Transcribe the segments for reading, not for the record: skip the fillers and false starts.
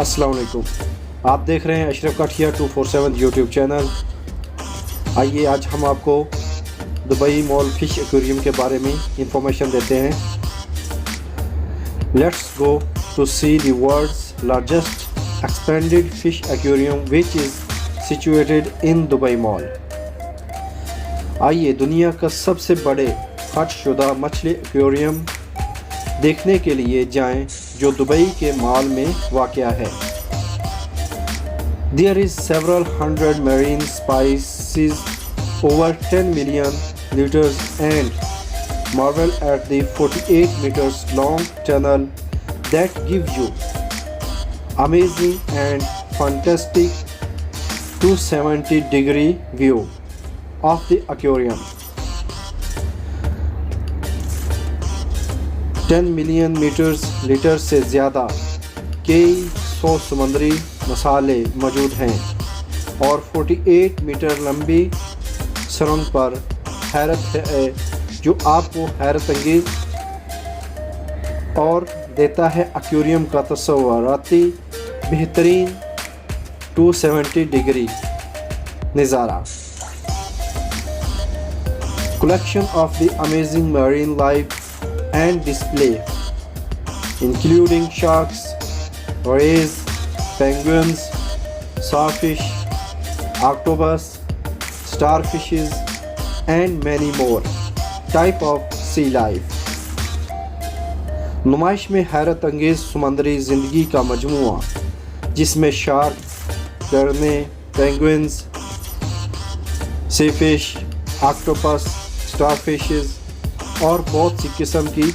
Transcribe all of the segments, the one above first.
अस्सलाम वालेकुम। आप देख रहे हैं अशरफ का 247 यूट्यूब चैनल। आइए आज हम आपको दुबई मॉल फिश एक्वेरियम के बारे में इंफॉर्मेशन देते हैं। Let's go to see the world's largest expanded fish aquarium which is situated in Dubai mall. आइए दुनिया का सबसे बड़े खर्चशुदा मछली एक्वेरियम देखने के लिए जाएं जो दुबई के मॉल में वाक़या है। There is several hundred marine species, over 10 million liters, and marvel at the 48 meters long tunnel that gives you amazing and fantastic 270-degree view of the aquarium. 10 million litre से ज़्यादा कई सौ समुद्री मसाले मौजूद हैं और 48 मीटर लंबी सुरंग पर हैरत है जो आपको हैरत अंगेज और देता है एक्वेरियम का तस्वुराती बेहतरीन 270 डिग्री नज़ारा। Collection of the amazing marine life and display including sharks, rays, penguins, sawfish, octopus, starfishes and many more type of sea life। नुमाइश में हैरत अंगेज़ समुद्री ज़िंदगी का मजमूआ जिसमें शार्क, गरने, पेंगुइन्स, सीफिश, ऑक्टोपस, स्टारफिशेस और बहुत सी किस्म की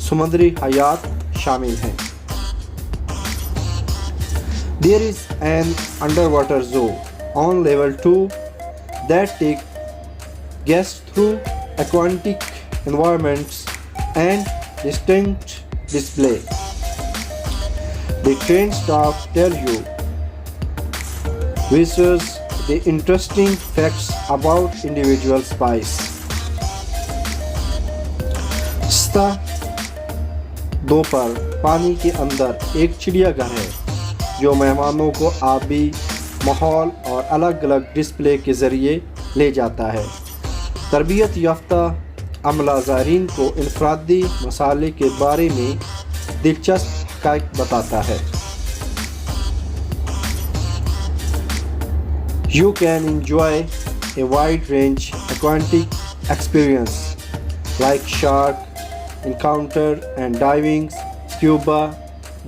समुद्री हयात शामिल हैं। There is an underwater zoo on level 2 that take guests through aquatic environments and distinct display. The trained staff tell you visitors the interesting facts about individual species. सतह 2 पर पानी के अंदर एक चिड़ियाघर है जो मेहमानों को आबी माहौल और अलग अलग डिस्प्ले के ज़रिए ले जाता है। तरबियत याफ्ता अमला ज़ायरीन को इनफरादी मसाले के बारे में दिलचस्प हक़ाइक़ बताता है। You can enjoy a wide range aquatic experience like shark encounter and diving, scuba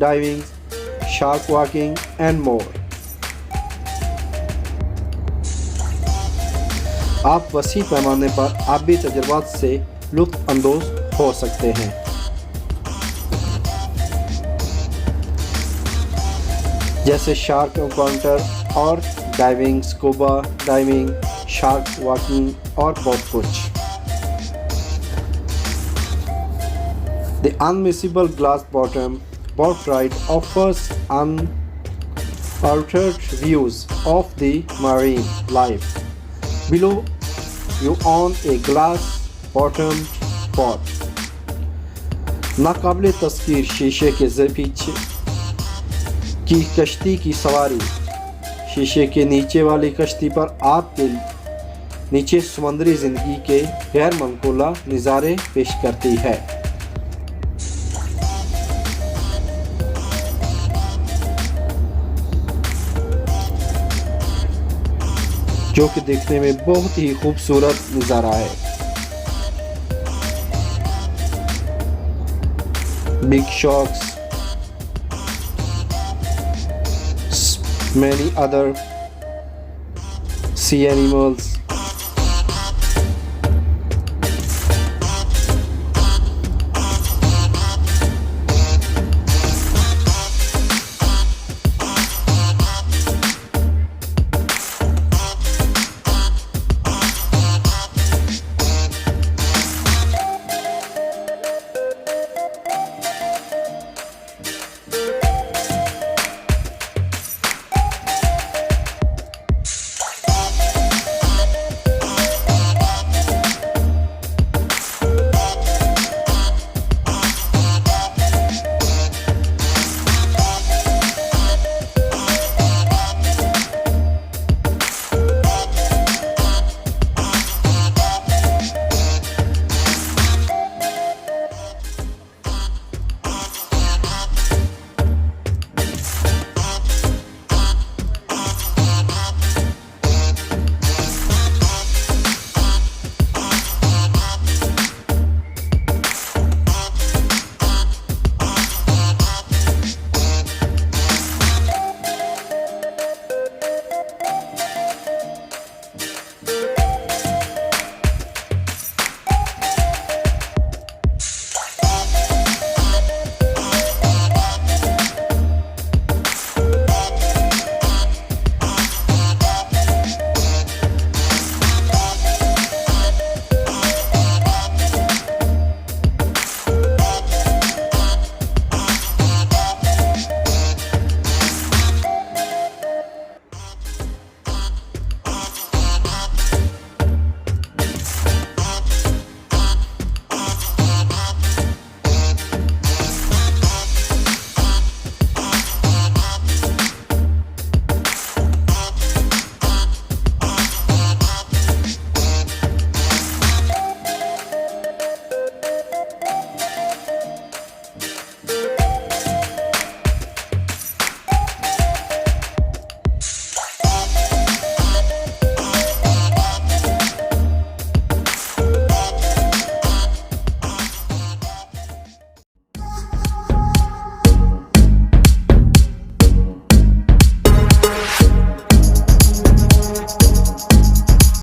diving, shark walking and more। आप वसी पैमाने पर आबी तजुर्बात से लुत्फ़ अंदोज़ हो सकते हैं। जैसे शार्क एनकाउंटर और diving, scuba diving, shark walking और बहुत कुछ। The unmissable glass bottom boat ride offers unaltered views of the marine life. Below you own a glass bottomed boat। नाकाबिले Taskeer शीशे के पीछे की कश्ती की सवारी शीशे के नीचे वाली कश्ती पर आपके नीचे समुद्री ज़िंदगी के गैर मनकूला नज़ारे पेश करती है जो कि देखने में बहुत ही खूबसूरत नज़ारा है। Big sharks, many other sea animals